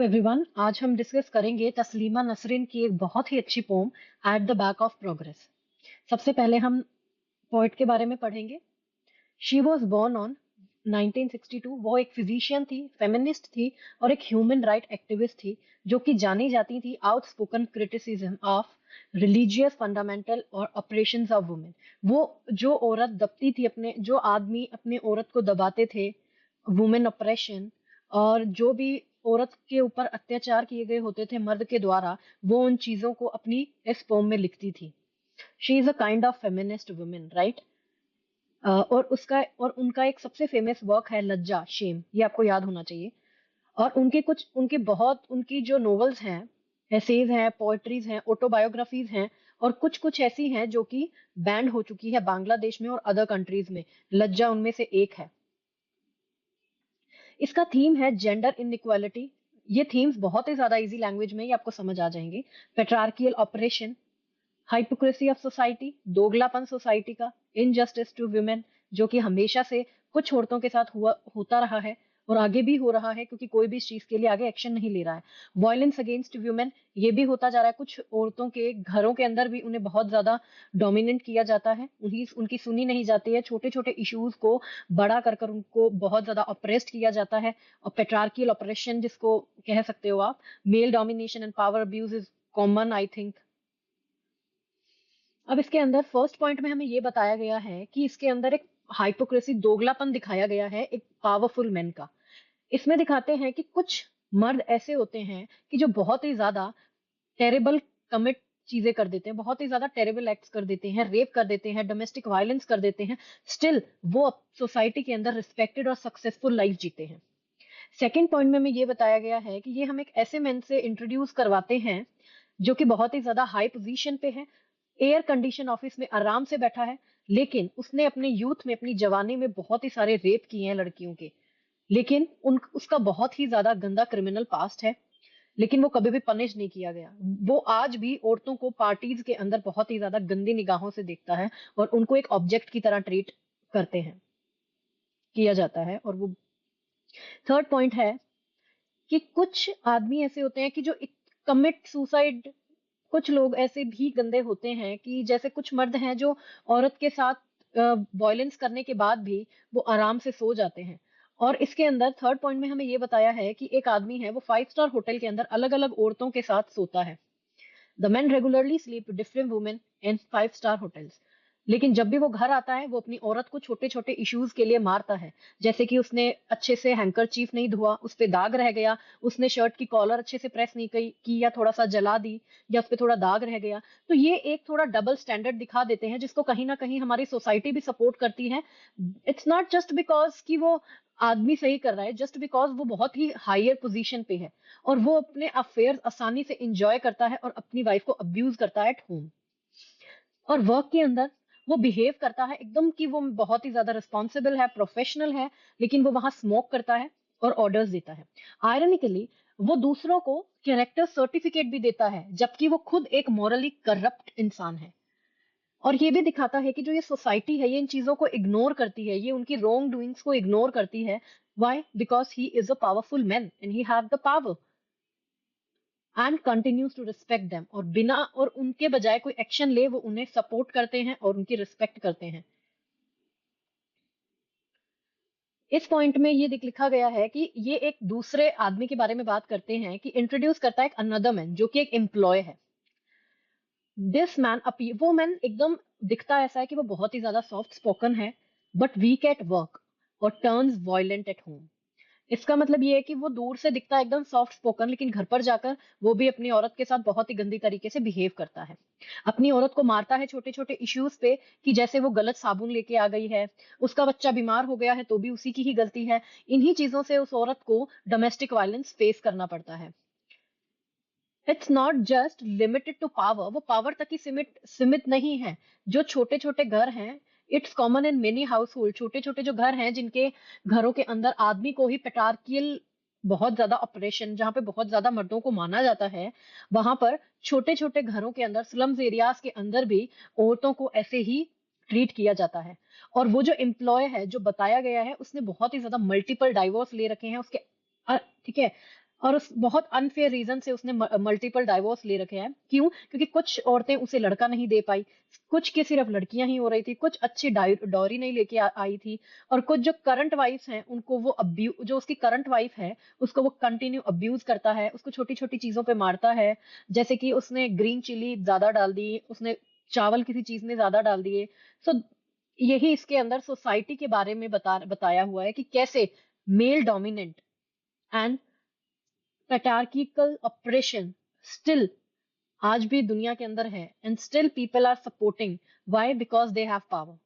Everyone, आज हम discuss करेंगे तस्लीमा नसरीन की एक बहुत ही अच्छी poem at the back of progress. सबसे पहले हम पोइट के बारे में पढ़ेंगे। She was born on 1962। वो एक फिजिशियन थी, फेमिनिस्ट थी और एक ह्यूमन राइट एक्टिविस्ट थी जो कि जानी जाती थी outspoken criticism of religious fundamental और ऑपरेशंस ऑफ वुमेन। वो जो औरत दबती थी, जो आदमी अपने औरत को दबाते थे, वुमेन ऑपरेशन, और जो भी औरत के ऊपर अत्याचार किए गए होते थे मर्द के द्वारा, वो उन चीजों को अपनी इस पोम में लिखती थी। She is a kind of feminist women, right. और उनका एक सबसे फेमस वर्क है लज्जा, शेम, ये आपको याद होना चाहिए। और उनकी जो नॉवेल्स हैं, एसेज हैं, पोएट्रीज हैं, ऑटोबायोग्राफीज हैं, और कुछ कुछ ऐसी हैं जो कि बैंड हो चुकी है बांग्लादेश में और अदर कंट्रीज में। लज्जा उनमें से एक है। इसका थीम है जेंडर इनइक्वालिटी। ये थीम्स बहुत ही ज्यादा इजी लैंग्वेज में ही आपको समझ आ जाएंगे। Patriarchal oppression, hypocrisy of society, दोगलापन सोसाइटी का, इनजस्टिस टू वुमेन, जो कि हमेशा से कुछ औरतों के साथ होता रहा है और आगे भी हो रहा है, क्योंकि कोई भी इस चीज के लिए आगे एक्शन नहीं ले रहा है। वायलेंस अगेंस्ट वुमेन, ये भी होता जा रहा है। कुछ औरतों के घरों के अंदर भी उन्हें बहुत ज्यादा डोमिनेट किया जाता है, उन्हीं उनकी सुनी नहीं जाती है। छोटे छोटे इश्यूज को बड़ा कर कर उनको बहुत ज्यादा ऑप्रेस्ड किया जाता है। और पेट्रार्कियल ऑपरेशन जिसको कह सकते हो आप, male domination and power abuse is common, I think. अब इसके अंदर फर्स्ट पॉइंट में हमें ये बताया गया है कि इसके अंदर एक हाइपोक्रेसी, दोगलापन दिखाया गया है एक पावरफुल मैन का। इसमें दिखाते हैं कि कुछ मर्द ऐसे होते हैं कि जो बहुत ही ज्यादा टेरेबल कमिट चीजें कर देते हैं, बहुत ही ज्यादा टेरेबल एक्ट्स कर देते हैं, रेप कर देते हैं, डोमेस्टिक वायलेंस कर देते हैं। स्टिल वो सोसाइटी के अंदर रिस्पेक्टेड और सक्सेसफुल लाइफ जीते हैं। सेकेंड पॉइंट में हमें ये बताया गया है कि ये हम एक ऐसे मैन से इंट्रोड्यूस करवाते हैं जो कि बहुत ही ज्यादा हाई पोजीशन पे है, एयर कंडीशन ऑफिस में आराम से बैठा है, लेकिन उसने अपने यूथ में, अपनी जवानी में बहुत ही सारे रेप किए हैं लड़कियों के। लेकिन उसका बहुत ही ज्यादा गंदा क्रिमिनल पास्ट है, लेकिन वो कभी भी पनिश नहीं किया गया। वो आज भी औरतों को पार्टीज के अंदर बहुत ही ज्यादा गंदी निगाहों से देखता है और उनको एक ऑब्जेक्ट की तरह ट्रीट करते हैं, किया जाता है। और वो थर्ड पॉइंट है कि कुछ आदमी ऐसे होते हैं कि जो कमिट सुसाइड। कुछ लोग ऐसे भी गंदे होते हैं कि जैसे कुछ मर्द हैं जो औरत के साथ वॉयलेंस करने के बाद भी वो आराम से सो जाते हैं। और इसके अंदर थर्ड पॉइंट में हमें ये बताया है कि एक आदमी है, वो 5 स्टार होटल के अंदर अलग अलग औरतों के साथ सोता है। The man regularly sleep different women in 5 star hotels. लेकिन जब भी वो घर आता है, वो अपनी औरत को छोटे छोटे इश्यूज के लिए मारता है। जैसे कि उसने अच्छे से हैंकर चीफ नहीं धोआ, उस पे दाग रह गया, उसने शर्ट की कॉलर अच्छे से प्रेस नहीं की या थोड़ा सा जला दी, या उस पे थोड़ा दाग रह गया। तो ये एक थोड़ा डबल स्टैंडर्ड दिखा देते हैं, जिसको कहीं ना कहीं हमारी सोसाइटी भी सपोर्ट करती है। इट्स नॉट जस्ट बिकॉज कि वो आदमी सही कर रहा है, जस्ट बिकॉज वो बहुत ही हायर पोजीशन पे है और वो अपने अफेयर्स आसानी से इंजॉय करता है और अपनी वाइफ को अब्यूज करता है एट होम। और वर्क के अंदर वो बिहेव करता है एकदम कि वो बहुत ही ज्यादा रिस्पॉन्सिबल है, प्रोफेशनल है, लेकिन वो वहां स्मोक करता है और ऑर्डर्स देता है। आयरनिकली, वो दूसरों को कैरेक्टर सर्टिफिकेट भी देता है, जबकि वो खुद एक मॉरली करप्ट इंसान है। और ये भी दिखाता है कि जो ये सोसाइटी है, ये इन चीजों को इग्नोर करती है, ये उनकी रॉन्ग डूइंग्स को इग्नोर करती है। Why? Because he is a powerful man and he have the power and continues to respect them. और बिना और उनके बजाय कोई एक्शन ले, वो उन्हें सपोर्ट करते हैं और उनकी रिस्पेक्ट करते हैं। इस पॉइंट में ये लिखा गया है कि ये एक दूसरे आदमी के बारे में बात करते हैं कि इंट्रोड्यूस करता है एक अनदर मैन जो कि एक एम्प्लॉय है। दिस मैन, वो मैन एकदम दिखता ऐसा है कि वो बहुत ही ज्यादा सॉफ्ट स्पोकन है, बट वीक एट वर्क और टर्न्स वॉयलेंट एट होम। इसका मतलब ये है कि वो दूर से दिखता है एकदम सॉफ्ट स्पोकन, लेकिन घर पर जाकर वो भी अपनी औरत के साथ बहुत ही गंदी तरीके से बिहेव करता है। अपनी औरत को मारता है छोटे छोटे इश्यूज पे, कि जैसे वो गलत साबुन लेके आ गई है, उसका बच्चा बीमार हो गया है तो भी उसी की ही गलती है। इन्हीं चीजों से उस औरत को डोमेस्टिक वायलेंस फेस करना पड़ता है। It's not just limited to power, वो पावर तक ही सीमित नहीं है। जो छोटे छोटे घर हैं, it's common in many house hold. छोटे छोटे जो घर हैं, जिनके घरों के अंदर आदमी को ही पेटार्कियल, बहुत ज्यादा ऑपरेशन, जहां पे बहुत ज्यादा मर्दों को माना जाता है, वहां पर छोटे छोटे घरों के अंदर, स्लम्स एरियाज के अंदर भी औरतों को ऐसे ही ट्रीट किया जाता है। और वो जो एम्प्लॉय है, जो बताया गया है, उसने बहुत ही ज्यादा मल्टीपल डाइवोर्स ले रखे हैं उसके। ठीक है। और उस बहुत अनफेयर रीजन से उसने मल्टीपल डाइवोर्स ले रखे हैं। क्यों? क्योंकि कुछ औरतें उसे लड़का नहीं दे पाई, कुछ की सिर्फ लड़कियां ही हो रही थी, कुछ अच्छी डॉरी नहीं लेके आई थी, और कुछ जो करंट वाइफ्स हैं उनको वो अब्यूज, जो उसकी करंट वाइफ है उसको वो कंटिन्यू अब्यूज करता है, उसको छोटी छोटी चीजों पे मारता है। जैसे कि उसने ग्रीन चिली ज्यादा डाल दी, उसने चावल किसी चीज में ज्यादा डाल दिए। सो यही इसके अंदर सोसाइटी के बारे में बताया हुआ है कि कैसे male dominant and patriarchal oppression still आज भी दुनिया के अंदर है, and still people are supporting. Why? Because they have power.